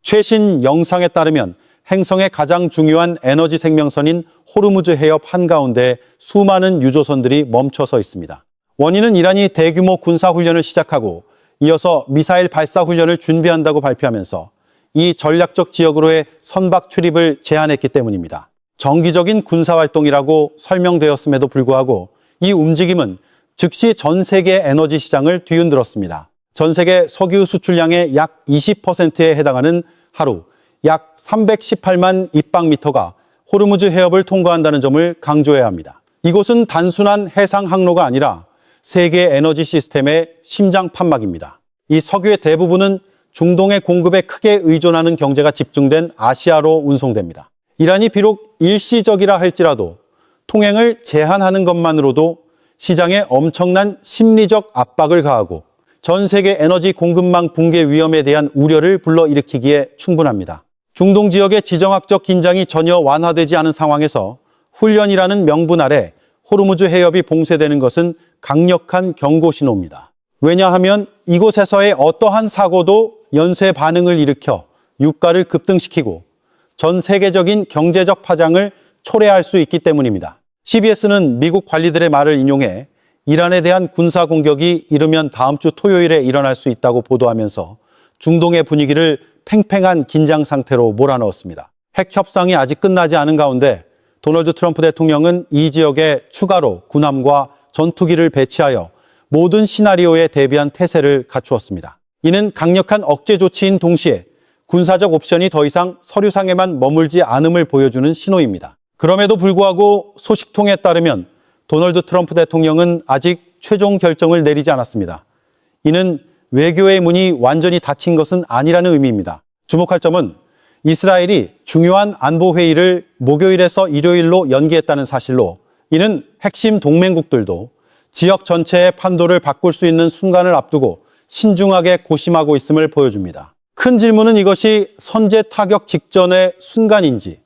최신 영상에 따르면 행성의 가장 중요한 에너지 생명선인 호르무즈 해협 한가운데 수많은 유조선들이 멈춰서 있습니다. 원인은 이란이 대규모 군사훈련을 시작하고 이어서 미사일 발사 훈련을 준비한다고 발표하면서 이 전략적 지역으로의 선박 출입을 제한했기 때문입니다. 정기적인 군사활동이라고 설명되었음에도 불구하고 이 움직임은 즉시 전 세계 에너지 시장을 뒤흔들었습니다. 전 세계 석유 수출량의 약 20%에 해당하는 하루 약 318만 입방미터가 호르무즈 해협을 통과한다는 점을 강조해야 합니다. 이곳은 단순한 해상 항로가 아니라 세계 에너지 시스템의 심장 판막입니다. 이 석유의 대부분은 중동의 공급에 크게 의존하는 경제가 집중된 아시아로 운송됩니다. 이란이 비록 일시적이라 할지라도 통행을 제한하는 것만으로도 시장에 엄청난 심리적 압박을 가하고 전 세계 에너지 공급망 붕괴 위험에 대한 우려를 불러일으키기에 충분합니다. 중동 지역의 지정학적 긴장이 전혀 완화되지 않은 상황에서 훈련이라는 명분 아래 호르무즈 해협이 봉쇄되는 것은 강력한 경고 신호입니다. 왜냐하면 이곳에서의 어떠한 사고도 연쇄 반응을 일으켜 유가를 급등시키고 전 세계적인 경제적 파장을 초래할 수 있기 때문입니다. CBS는 미국 관리들의 말을 인용해 이란에 대한 군사 공격이 이르면 다음 주 토요일에 일어날 수 있다고 보도하면서 중동의 분위기를 팽팽한 긴장 상태로 몰아넣었습니다. 핵 협상이 아직 끝나지 않은 가운데 도널드 트럼프 대통령은 이 지역에 추가로 군함과 전투기를 배치하여 모든 시나리오에 대비한 태세를 갖추었습니다. 이는 강력한 억제 조치인 동시에 군사적 옵션이 더 이상 서류상에만 머물지 않음을 보여주는 신호입니다. 그럼에도 불구하고 소식통에 따르면 도널드 트럼프 대통령은 아직 최종 결정을 내리지 않았습니다. 이는 외교의 문이 완전히 닫힌 것은 아니라는 의미입니다. 주목할 점은 이스라엘이 중요한 안보회의를 목요일에서 일요일로 연기했다는 사실로 이는 핵심 동맹국들도 지역 전체의 판도를 바꿀 수 있는 순간을 앞두고 신중하게 고심하고 있음을 보여줍니다. 큰 질문은 이것이 선제 타격 직전의 순간인지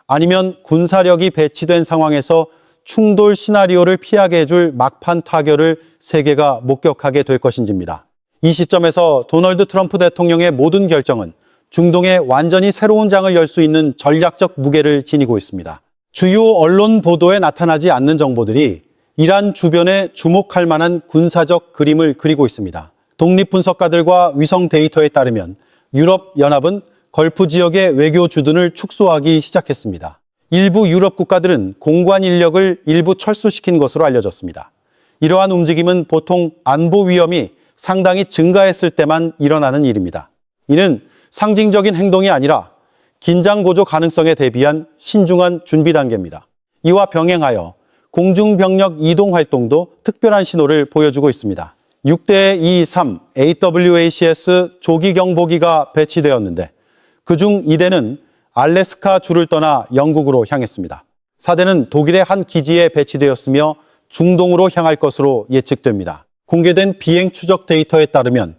아니면 군사력이 배치된 상황에서 충돌 시나리오를 피하게 해줄 막판 타결을 세계가 목격하게 될 것인지입니다. 이 시점에서 도널드 트럼프 대통령의 모든 결정은 중동에 완전히 새로운 장을 열 수 있는 전략적 무게를 지니고 있습니다. 주요 언론 보도에 나타나지 않는 정보들이 이란 주변에 주목할 만한 군사적 그림을 그리고 있습니다. 독립분석가들과 위성 데이터에 따르면 유럽연합은 걸프 지역의 외교 주둔을 축소하기 시작했습니다. 일부 유럽 국가들은 공관 인력을 일부 철수시킨 것으로 알려졌습니다. 이러한 움직임은 보통 안보 위험이 상당히 증가했을 때만 일어나는 일입니다. 이는 상징적인 행동이 아니라 긴장 고조 가능성에 대비한 신중한 준비 단계입니다. 이와 병행하여 공중병력 이동 활동도 특별한 신호를 보여주고 있습니다. 6대 2-3 AWACS 조기 경보기가 배치되었는데 그중 2대는 알래스카 주를 떠나 영국으로 향했습니다. 4대는 독일의 한 기지에 배치되었으며 중동으로 향할 것으로 예측됩니다. 공개된 비행 추적 데이터에 따르면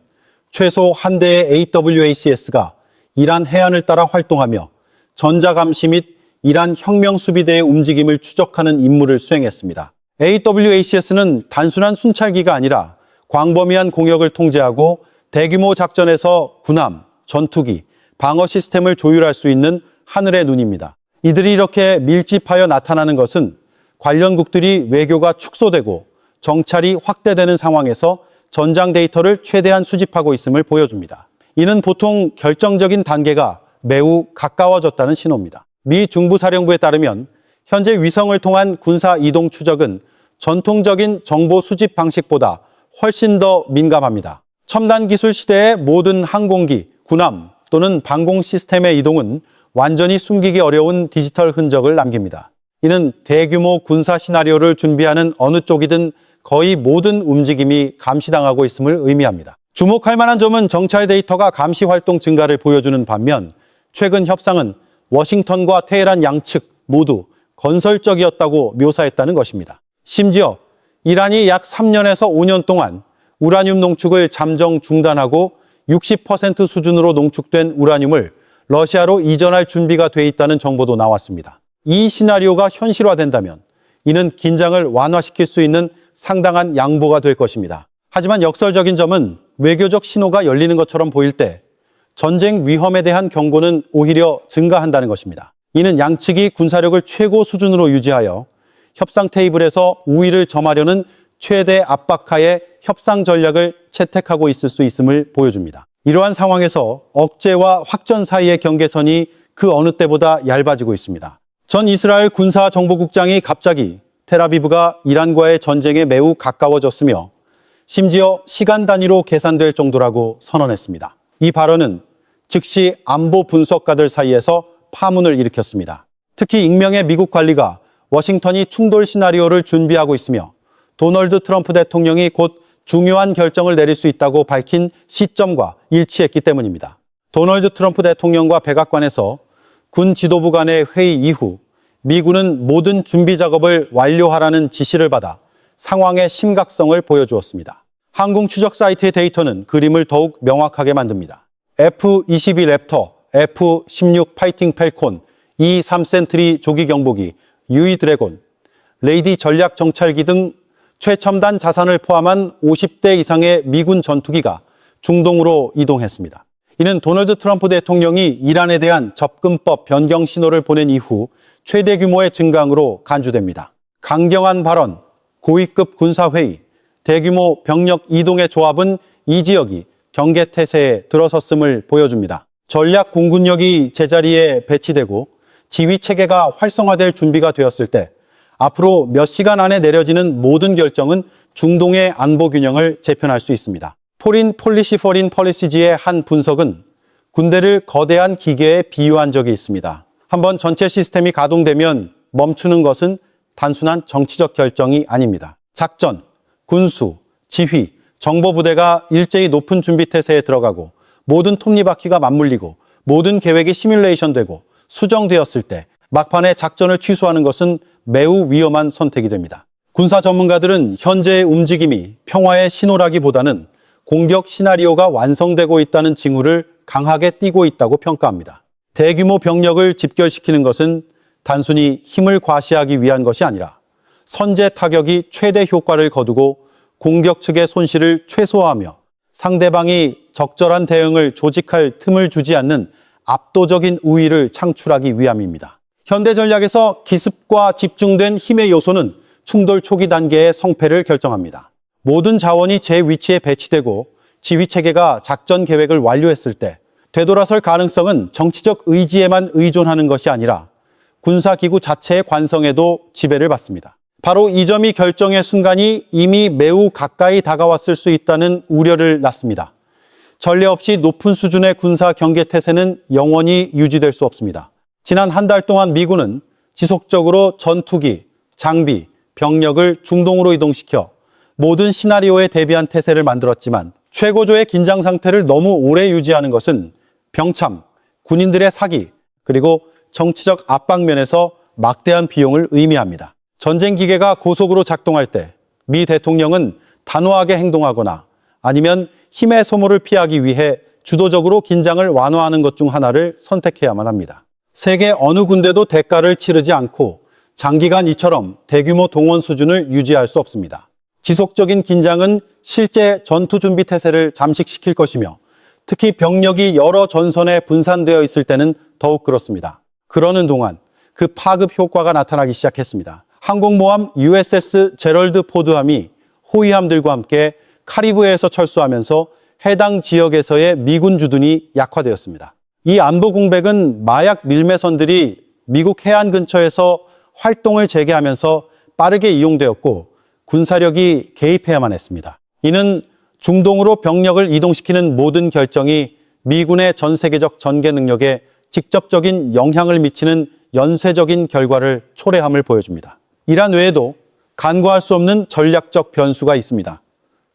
최소 한 대의 AWACS가 이란 해안을 따라 활동하며 전자감시 및 이란 혁명수비대의 움직임을 추적하는 임무를 수행했습니다. AWACS는 단순한 순찰기가 아니라 광범위한 공역을 통제하고 대규모 작전에서 군함, 전투기, 방어 시스템을 조율할 수 있는 하늘의 눈입니다. 이들이 이렇게 밀집하여 나타나는 것은 관련국들이 외교가 축소되고 정찰이 확대되는 상황에서 전장 데이터를 최대한 수집하고 있음을 보여줍니다. 이는 보통 결정적인 단계가 매우 가까워졌다는 신호입니다. 미 중부사령부에 따르면 현재 위성을 통한 군사 이동 추적은 전통적인 정보 수집 방식보다 훨씬 더 민감합니다. 첨단 기술 시대의 모든 항공기, 군함 또는 방공 시스템의 이동은 완전히 숨기기 어려운 디지털 흔적을 남깁니다. 이는 대규모 군사 시나리오를 준비하는 어느 쪽이든 거의 모든 움직임이 감시당하고 있음을 의미합니다. 주목할 만한 점은 정찰 데이터가 감시 활동 증가를 보여주는 반면 최근 협상은 워싱턴과 테헤란 양측 모두 건설적이었다고 묘사했다는 것입니다. 심지어 이란이 약 3년에서 5년 동안 우라늄 농축을 잠정 중단하고 60% 수준으로 농축된 우라늄을 러시아로 이전할 준비가 돼 있다는 정보도 나왔습니다. 이 시나리오가 현실화된다면 이는 긴장을 완화시킬 수 있는 상당한 양보가 될 것입니다. 하지만 역설적인 점은 외교적 신호가 열리는 것처럼 보일 때 전쟁 위험에 대한 경고는 오히려 증가한다는 것입니다. 이는 양측이 군사력을 최고 수준으로 유지하여 협상 테이블에서 우위를 점하려는 최대 압박하에 협상 전략을 채택하고 있을 수 있음을 보여줍니다. 이러한 상황에서 억제와 확전 사이의 경계선이 그 어느 때보다 얇아지고 있습니다. 전 이스라엘 군사정보국장이 갑자기 텔아비브가 이란과의 전쟁에 매우 가까워졌으며 심지어 시간 단위로 계산될 정도라고 선언했습니다. 이 발언은 즉시 안보 분석가들 사이에서 파문을 일으켰습니다. 특히 익명의 미국 관리가 워싱턴이 충돌 시나리오를 준비하고 있으며 도널드 트럼프 대통령이 곧 중요한 결정을 내릴 수 있다고 밝힌 시점과 일치했기 때문입니다. 도널드 트럼프 대통령과 백악관에서 군 지도부 간의 회의 이후 미군은 모든 준비 작업을 완료하라는 지시를 받아 상황의 심각성을 보여주었습니다. 항공 추적 사이트의 데이터는 그림을 더욱 명확하게 만듭니다. F-22 랩터, F-16 파이팅 펠콘, E-3 센트리 조기 경보기, 유이 드래곤, 레이디 전략 정찰기 등 최첨단 자산을 포함한 50대 이상의 미군 전투기가 중동으로 이동했습니다. 이는 도널드 트럼프 대통령이 이란에 대한 접근법 변경 신호를 보낸 이후 최대 규모의 증강으로 간주됩니다. 강경한 발언, 고위급 군사회의, 대규모 병력 이동의 조합은 이 지역이 경계태세에 들어섰음을 보여줍니다. 전략 공군력이 제자리에 배치되고 지휘체계가 활성화될 준비가 되었을 때 앞으로 몇 시간 안에 내려지는 모든 결정은 중동의 안보 균형을 재편할 수 있습니다. 포린 폴리시 포린 폴리시지의 한 분석은 군대를 거대한 기계에 비유한 적이 있습니다. 한번 전체 시스템이 가동되면 멈추는 것은 단순한 정치적 결정이 아닙니다. 작전, 군수, 지휘, 정보부대가 일제히 높은 준비 태세에 들어가고 모든 톱니바퀴가 맞물리고 모든 계획이 시뮬레이션되고 수정되었을 때 막판에 작전을 취소하는 것은 매우 위험한 선택이 됩니다. 군사 전문가들은 현재의 움직임이 평화의 신호라기보다는 공격 시나리오가 완성되고 있다는 징후를 강하게 띠고 있다고 평가합니다. 대규모 병력을 집결시키는 것은 단순히 힘을 과시하기 위한 것이 아니라 선제 타격이 최대 효과를 거두고 공격 측의 손실을 최소화하며 상대방이 적절한 대응을 조직할 틈을 주지 않는 압도적인 우위를 창출하기 위함입니다. 현대 전략에서 기습과 집중된 힘의 요소는 충돌 초기 단계의 성패를 결정합니다. 모든 자원이 제 위치에 배치되고 지휘체계가 작전 계획을 완료했을 때 되돌아설 가능성은 정치적 의지에만 의존하는 것이 아니라 군사기구 자체의 관성에도 지배를 받습니다. 바로 이 점이 결정의 순간이 이미 매우 가까이 다가왔을 수 있다는 우려를 낳습니다. 전례 없이 높은 수준의 군사 경계태세는 영원히 유지될 수 없습니다. 지난 한 달 동안 미군은 지속적으로 전투기, 장비, 병력을 중동으로 이동시켜 모든 시나리오에 대비한 태세를 만들었지만 최고조의 긴장 상태를 너무 오래 유지하는 것은 병참, 군인들의 사기, 그리고 정치적 압박 면에서 막대한 비용을 의미합니다. 전쟁 기계가 고속으로 작동할 때 미 대통령은 단호하게 행동하거나 아니면 힘의 소모를 피하기 위해 주도적으로 긴장을 완화하는 것 중 하나를 선택해야만 합니다. 세계 어느 군대도 대가를 치르지 않고 장기간 이처럼 대규모 동원 수준을 유지할 수 없습니다. 지속적인 긴장은 실제 전투 준비 태세를 잠식시킬 것이며 특히 병력이 여러 전선에 분산되어 있을 때는 더욱 그렇습니다. 그러는 동안 그 파급 효과가 나타나기 시작했습니다. 항공모함 USS 제럴드 포드함이 호위함들과 함께 카리브해에서 철수하면서 해당 지역에서의 미군 주둔이 약화되었습니다. 이 안보 공백은 마약 밀매선들이 미국 해안 근처에서 활동을 재개하면서 빠르게 이용되었고 군사력이 개입해야만 했습니다. 이는 중동으로 병력을 이동시키는 모든 결정이 미군의 전 세계적 전개 능력에 직접적인 영향을 미치는 연쇄적인 결과를 초래함을 보여줍니다. 이란 외에도 간과할 수 없는 전략적 변수가 있습니다.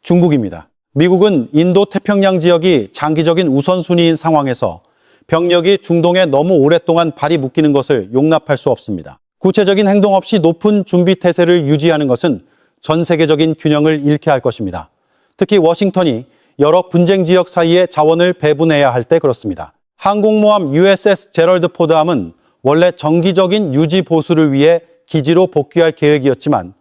중국입니다. 미국은 인도 태평양 지역이 장기적인 우선순위인 상황에서 병력이 중동에 너무 오랫동안 발이 묶이는 것을 용납할 수 없습니다. 구체적인 행동 없이 높은 준비 태세를 유지하는 것은 전 세계적인 균형을 잃게 할 것입니다. 특히 워싱턴이 여러 분쟁 지역 사이에 자원을 배분해야 할 때 그렇습니다. 항공모함 USS 제럴드 포드함은 원래 정기적인 유지 보수를 위해 기지로 복귀할 계획이었지만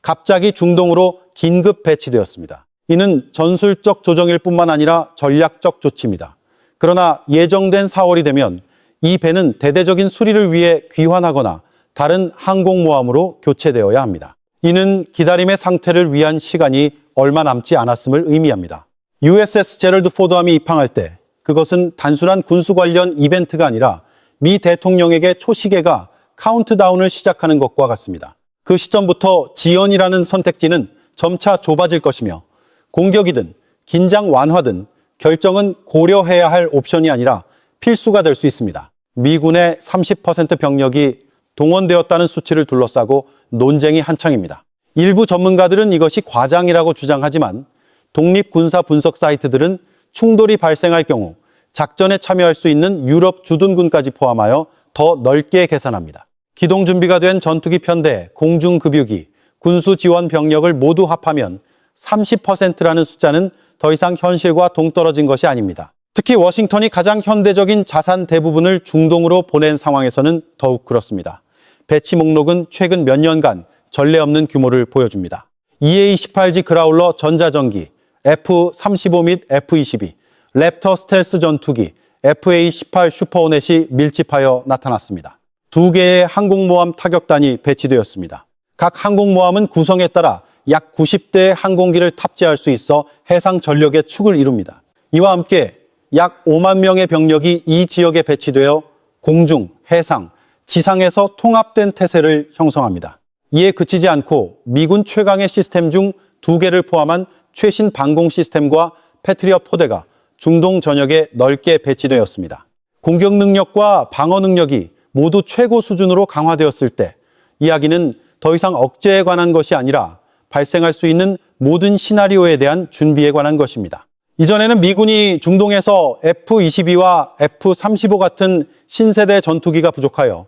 갑자기 중동으로 긴급 배치되었습니다. 이는 전술적 조정일 뿐만 아니라 전략적 조치입니다. 그러나 예정된 4월이 되면 이 배는 대대적인 수리를 위해 귀환하거나 다른 항공모함으로 교체되어야 합니다. 이는 기다림의 상태를 위한 시간이 얼마 남지 않았음을 의미합니다. USS 제럴드 포드함이 입항할 때 그것은 단순한 군수 관련 이벤트가 아니라 미 대통령에게 초시계가 카운트다운을 시작하는 것과 같습니다. 그 시점부터 지연이라는 선택지는 점차 좁아질 것이며 공격이든 긴장 완화든 결정은 고려해야 할 옵션이 아니라 필수가 될 수 있습니다. 미군의 30% 병력이 동원되었다는 수치를 둘러싸고 논쟁이 한창입니다. 일부 전문가들은 이것이 과장이라고 주장하지만 독립군사 분석 사이트들은 충돌이 발생할 경우 작전에 참여할 수 있는 유럽 주둔군까지 포함하여 더 넓게 계산합니다. 기동 준비가 된 전투기 편대, 공중급유기, 군수 지원 병력을 모두 합하면 30%라는 숫자는 더 이상 현실과 동떨어진 것이 아닙니다. 특히 워싱턴이 가장 현대적인 자산 대부분을 중동으로 보낸 상황에서는 더욱 그렇습니다. 배치 목록은 최근 몇 년간 전례 없는 규모를 보여줍니다. EA-18G 그라울러 전자전기, F-35 및 F-22, 랩터 스텔스 전투기, FA-18 슈퍼호넷이 밀집하여 나타났습니다. 2개의 항공모함 타격단이 배치되었습니다. 각 항공모함은 구성에 따라 약 90대의 항공기를 탑재할 수 있어 해상 전력의 축을 이룹니다. 이와 함께 약 5만 명의 병력이 이 지역에 배치되어 공중, 해상, 지상에서 통합된 태세를 형성합니다. 이에 그치지 않고 미군 최강의 시스템 중 2개를 포함한 최신 방공 시스템과 패트리엇 포대가 중동 전역에 넓게 배치되었습니다. 공격 능력과 방어 능력이 모두 최고 수준으로 강화되었을 때 이야기는 더 이상 억제에 관한 것이 아니라 발생할 수 있는 모든 시나리오에 대한 준비에 관한 것입니다. 이전에는 미군이 중동에서 F-22와 F-35 같은 신세대 전투기가 부족하여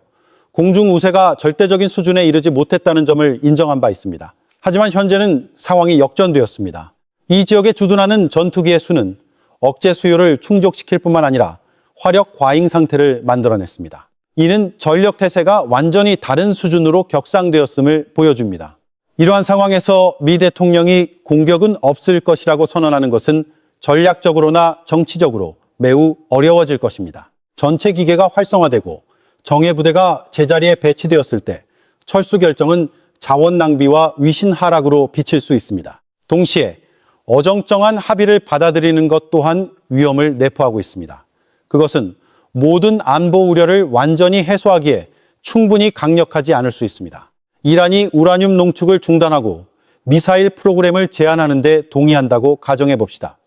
공중 우세가 절대적인 수준에 이르지 못했다는 점을 인정한 바 있습니다. 하지만 현재는 상황이 역전되었습니다. 이 지역에 주둔하는 전투기의 수는 억제 수요를 충족시킬 뿐만 아니라 화력 과잉 상태를 만들어냈습니다. 이는 전력 태세가 완전히 다른 수준으로 격상되었음을 보여줍니다. 이러한 상황에서 미 대통령이 공격은 없을 것이라고 선언하는 것은 전략적으로나 정치적으로 매우 어려워질 것입니다. 전체 기계가 활성화되고 정예 부대가 제자리에 배치되었을 때 철수 결정은 자원 낭비와 위신 하락으로 비칠 수 있습니다. 동시에 어정쩡한 합의를 받아들이는 것 또한 위험을 내포하고 있습니다. 그것은 모든 안보 우려를 완전히 해소하기에 충분히 강력하지 않을 수 있습니다. 이란이 우라늄 농축을 중단하고 미사일 프로그램을 제한하는 데 동의한다고 가정해 봅시다.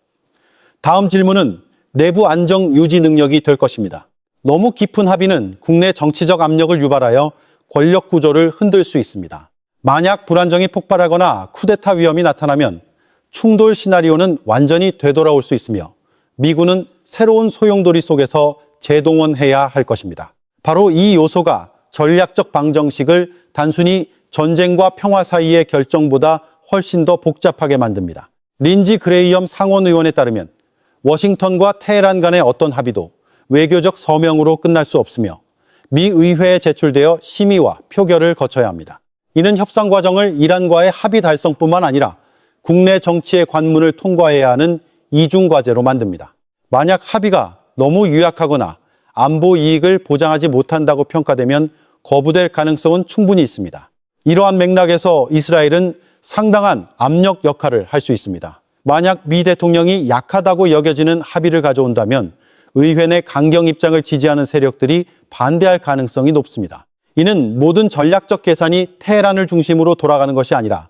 다음 질문은 내부 안정 유지 능력이 될 것입니다. 너무 깊은 합의는 국내 정치적 압력을 유발하여 권력 구조를 흔들 수 있습니다. 만약 불안정이 폭발하거나 쿠데타 위험이 나타나면 충돌 시나리오는 완전히 되돌아올 수 있으며 미군은 새로운 소용돌이 속에서 재동원해야 할 것입니다. 바로 이 요소가 전략적 방정식을 단순히 전쟁과 평화 사이의 결정보다 훨씬 더 복잡하게 만듭니다. 린지 그레이엄 상원의원에 따르면 워싱턴과 테헤란 간의 어떤 합의도 외교적 서명으로 끝날 수 없으며 미 의회에 제출되어 심의와 표결을 거쳐야 합니다. 이는 협상 과정을 이란과의 합의 달성뿐만 아니라 국내 정치의 관문을 통과해야 하는 이중 과제로 만듭니다. 만약 합의가 너무 유약하거나 안보 이익을 보장하지 못한다고 평가되면 거부될 가능성은 충분히 있습니다. 이러한 맥락에서 이스라엘은 상당한 압력 역할을 할 수 있습니다. 만약 미 대통령이 약하다고 여겨지는 합의를 가져온다면 의회 내 강경 입장을 지지하는 세력들이 반대할 가능성이 높습니다. 이는 모든 전략적 계산이 테헤란을 중심으로 돌아가는 것이 아니라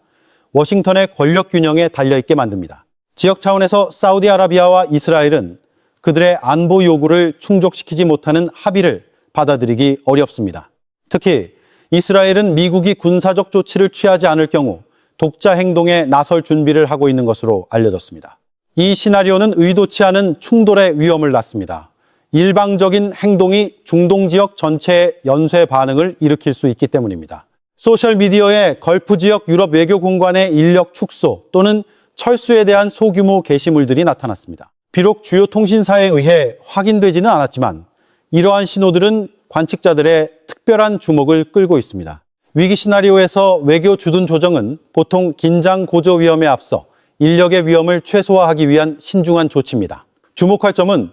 워싱턴의 권력 균형에 달려있게 만듭니다. 지역 차원에서 사우디아라비아와 이스라엘은 그들의 안보 요구를 충족시키지 못하는 합의를 받아들이기 어렵습니다. 특히 이스라엘은 미국이 군사적 조치를 취하지 않을 경우 독자 행동에 나설 준비를 하고 있는 것으로 알려졌습니다. 이 시나리오는 의도치 않은 충돌의 위험을 낳습니다. 일방적인 행동이 중동 지역 전체의 연쇄 반응을 일으킬 수 있기 때문입니다. 소셜미디어에 걸프 지역 유럽 외교 공관의 인력 축소 또는 철수에 대한 소규모 게시물들이 나타났습니다. 비록 주요 통신사에 의해 확인되지는 않았지만 이러한 신호들은 관측자들의 특별한 주목을 끌고 있습니다. 위기 시나리오에서 외교 주둔 조정은 보통 긴장 고조 위험에 앞서 인력의 위험을 최소화하기 위한 신중한 조치입니다. 주목할 점은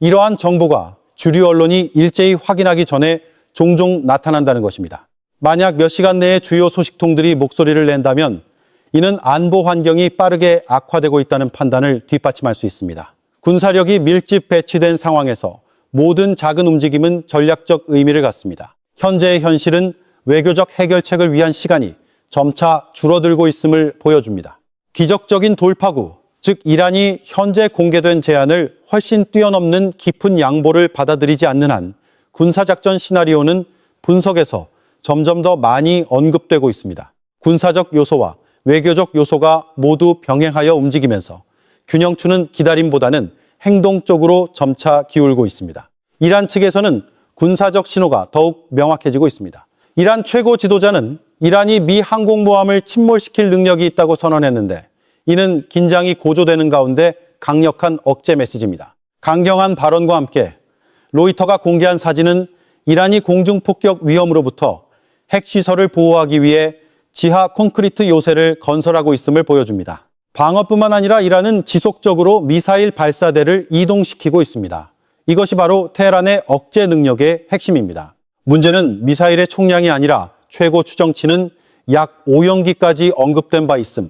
이러한 정보가 주류 언론이 일제히 확인하기 전에 종종 나타난다는 것입니다. 만약 몇 시간 내에 주요 소식통들이 목소리를 낸다면 이는 안보 환경이 빠르게 악화되고 있다는 판단을 뒷받침할 수 있습니다. 군사력이 밀집 배치된 상황에서 모든 작은 움직임은 전략적 의미를 갖습니다. 현재의 현실은 외교적 해결책을 위한 시간이 점차 줄어들고 있음을 보여줍니다. 기적적인 돌파구, 즉 이란이 현재 공개된 제안을 훨씬 뛰어넘는 깊은 양보를 받아들이지 않는 한 군사작전 시나리오는 분석에서 점점 더 많이 언급되고 있습니다. 군사적 요소와 외교적 요소가 모두 병행하여 움직이면서 균형추는 기다림보다는 행동 쪽으로 점차 기울고 있습니다. 이란 측에서는 군사적 신호가 더욱 명확해지고 있습니다. 이란 최고 지도자는 이란이 미 항공모함을 침몰시킬 능력이 있다고 선언했는데 이는 긴장이 고조되는 가운데 강력한 억제 메시지입니다. 강경한 발언과 함께 로이터가 공개한 사진은 이란이 공중폭격 위험으로부터 핵시설을 보호하기 위해 지하 콘크리트 요새를 건설하고 있음을 보여줍니다. 방어뿐만 아니라 이란은 지속적으로 미사일 발사대를 이동시키고 있습니다. 이것이 바로 테헤란의 억제 능력의 핵심입니다. 문제는 미사일의 총량이 아니라 최고 추정치는 약 5형기까지 언급된 바 있음,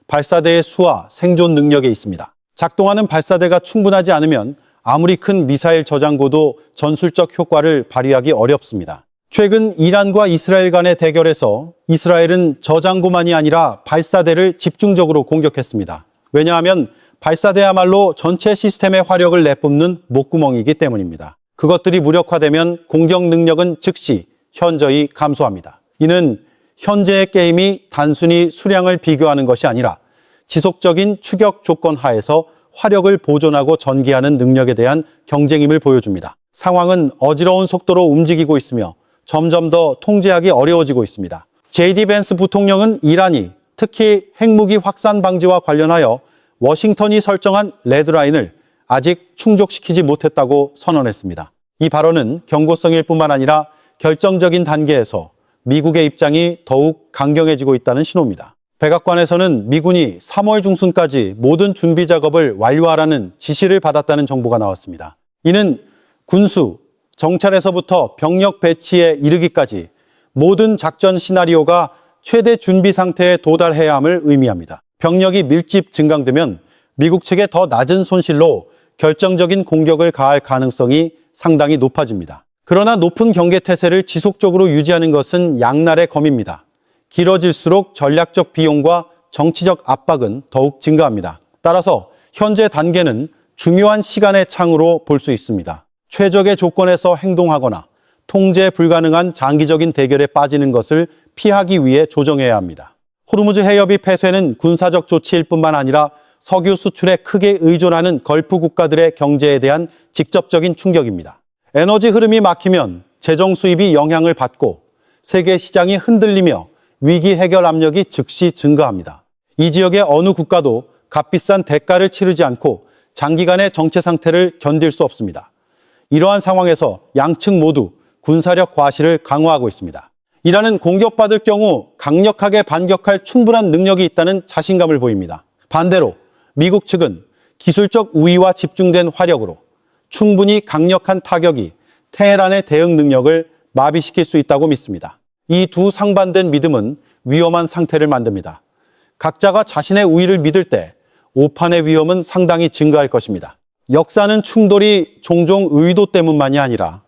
발사대의 수와 생존 능력에 있습니다. 작동하는 발사대가 충분하지 않으면 아무리 큰 미사일 저장고도 전술적 효과를 발휘하기 어렵습니다. 최근 이란과 이스라엘 간의 대결에서 이스라엘은 저장고만이 아니라 발사대를 집중적으로 공격했습니다. 왜냐하면 발사대야말로 전체 시스템의 화력을 내뿜는 목구멍이기 때문입니다. 그것들이 무력화되면 공격 능력은 즉시 현저히 감소합니다. 이는 현재의 게임이 단순히 수량을 비교하는 것이 아니라 지속적인 추격 조건 하에서 화력을 보존하고 전개하는 능력에 대한 경쟁임을 보여줍니다. 상황은 어지러운 속도로 움직이고 있으며 점점 더 통제하기 어려워지고 있습니다. JD 벤스 부통령은 이란이 특히 핵무기 확산 방지와 관련하여 워싱턴이 설정한 레드라인을 아직 충족시키지 못했다고 선언했습니다. 이 발언은 경고성일 뿐만 아니라 결정적인 단계에서 미국의 입장이 더욱 강경해지고 있다는 신호입니다. 백악관에서는 미군이 3월 중순까지 모든 준비 작업을 완료하라는 지시를 받았다는 정보가 나왔습니다. 이는 군수, 정찰에서부터 병력 배치에 이르기까지 모든 작전 시나리오가 최대 준비 상태에 도달해야 함을 의미합니다. 병력이 밀집 증강되면 미국 측에 더 낮은 손실로 결정적인 공격을 가할 가능성이 상당히 높아집니다. 그러나 높은 경계 태세를 지속적으로 유지하는 것은 양날의 검입니다. 길어질수록 전략적 비용과 정치적 압박은 더욱 증가합니다. 따라서 현재 단계는 중요한 시간의 창으로 볼 수 있습니다. 최적의 조건에서 행동하거나 통제 불가능한 장기적인 대결에 빠지는 것을 피하기 위해 조정해야 합니다. 호르무즈 해협이 폐쇄는 군사적 조치일 뿐만 아니라 석유 수출에 크게 의존하는 걸프 국가들의 경제에 대한 직접적인 충격입니다. 에너지 흐름이 막히면 재정 수입이 영향을 받고 세계 시장이 흔들리며 위기 해결 압력이 즉시 증가합니다. 이 지역의 어느 국가도 값비싼 대가를 치르지 않고 장기간의 정체 상태를 견딜 수 없습니다. 이러한 상황에서 양측 모두 군사력 과시를 강화하고 있습니다. 이란은 공격받을 경우 강력하게 반격할 충분한 능력이 있다는 자신감을 보입니다. 반대로 미국 측은 기술적 우위와 집중된 화력으로 충분히 강력한 타격이 테헤란의 대응 능력을 마비시킬 수 있다고 믿습니다. 이 두 상반된 믿음은 위험한 상태를 만듭니다. 각자가 자신의 우위를 믿을 때 오판의 위험은 상당히 증가할 것입니다. 역사는 충돌이 종종 의도 때문만이 아니라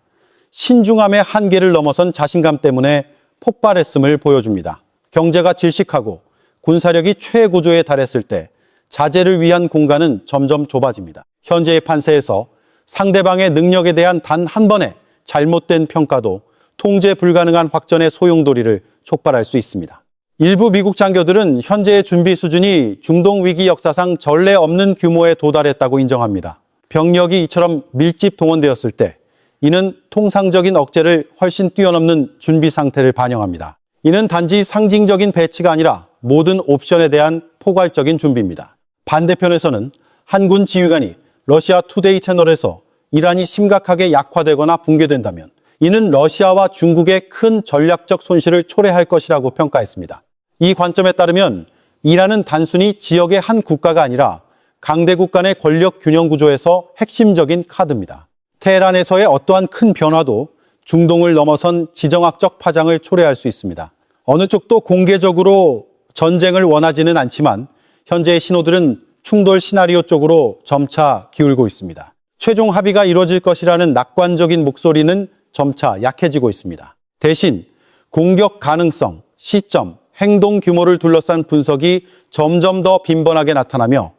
신중함의 한계를 넘어선 자신감 때문에 폭발했음을 보여줍니다. 경제가 질식하고 군사력이 최고조에 달했을 때 자제를 위한 공간은 점점 좁아집니다. 현재의 판세에서 상대방의 능력에 대한 단 한 번의 잘못된 평가도 통제 불가능한 확전의 소용돌이를 촉발할 수 있습니다. 일부 미국 장교들은 현재의 준비 수준이 중동 위기 역사상 전례 없는 규모에 도달했다고 인정합니다. 병력이 이처럼 밀집 동원되었을 때 이는 통상적인 억제를 훨씬 뛰어넘는 준비 상태를 반영합니다. 이는 단지 상징적인 배치가 아니라 모든 옵션에 대한 포괄적인 준비입니다. 반대편에서는 한군 지휘관이 러시아 투데이 채널에서 이란이 심각하게 약화되거나 붕괴된다면 이는 러시아와 중국의 큰 전략적 손실을 초래할 것이라고 평가했습니다. 이 관점에 따르면 이란은 단순히 지역의 한 국가가 아니라 강대국 간의 권력 균형 구조에서 핵심적인 카드입니다. 테헤란에서의 어떠한 큰 변화도 중동을 넘어선 지정학적 파장을 초래할 수 있습니다. 어느 쪽도 공개적으로 전쟁을 원하지는 않지만 현재의 신호들은 충돌 시나리오 쪽으로 점차 기울고 있습니다. 최종 합의가 이루어질 것이라는 낙관적인 목소리는 점차 약해지고 있습니다. 대신 공격 가능성, 시점, 행동 규모를 둘러싼 분석이 점점 더 빈번하게 나타나며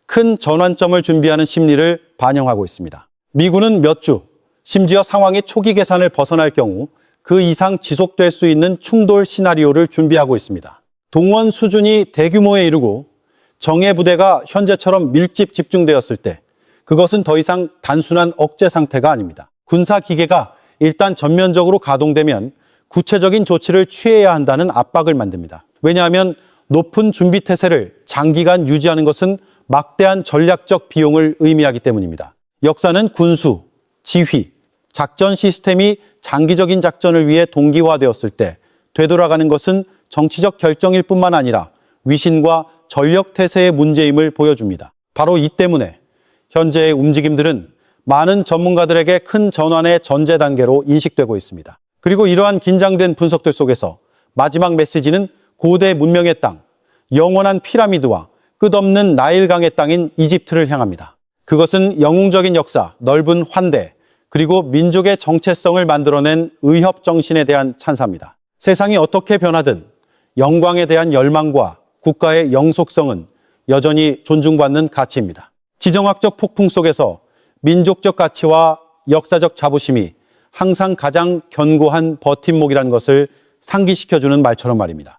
큰 전환점을 준비하는 심리를 반영하고 있습니다. 미군은 몇 주, 심지어 상황이 초기 계산을 벗어날 경우 그 이상 지속될 수 있는 충돌 시나리오를 준비하고 있습니다. 동원 수준이 대규모에 이르고 정예 부대가 현재처럼 밀집 집중되었을 때 그것은 더 이상 단순한 억제 상태가 아닙니다. 군사 기계가 일단 전면적으로 가동되면 구체적인 조치를 취해야 한다는 압박을 만듭니다. 왜냐하면 높은 준비 태세를 장기간 유지하는 것은 막대한 전략적 비용을 의미하기 때문입니다. 역사는 군수, 지휘, 작전 시스템이 장기적인 작전을 위해 동기화되었을 때 되돌아가는 것은 정치적 결정일 뿐만 아니라 위신과 전력 태세의 문제임을 보여줍니다. 바로 이 때문에 현재의 움직임들은 많은 전문가들에게 큰 전환의 전제 단계로 인식되고 있습니다. 그리고 이러한 긴장된 분석들 속에서 마지막 메시지는 고대 문명의 땅, 영원한 피라미드와 끝없는 나일강의 땅인 이집트를 향합니다. 그것은 영웅적인 역사, 넓은 환대, 그리고 민족의 정체성을 만들어낸 의협 정신에 대한 찬사입니다. 세상이 어떻게 변하든 영광에 대한 열망과 국가의 영속성은 여전히 존중받는 가치입니다. 지정학적 폭풍 속에서 민족적 가치와 역사적 자부심이 항상 가장 견고한 버팀목이라는 것을 상기시켜주는 말처럼 말입니다.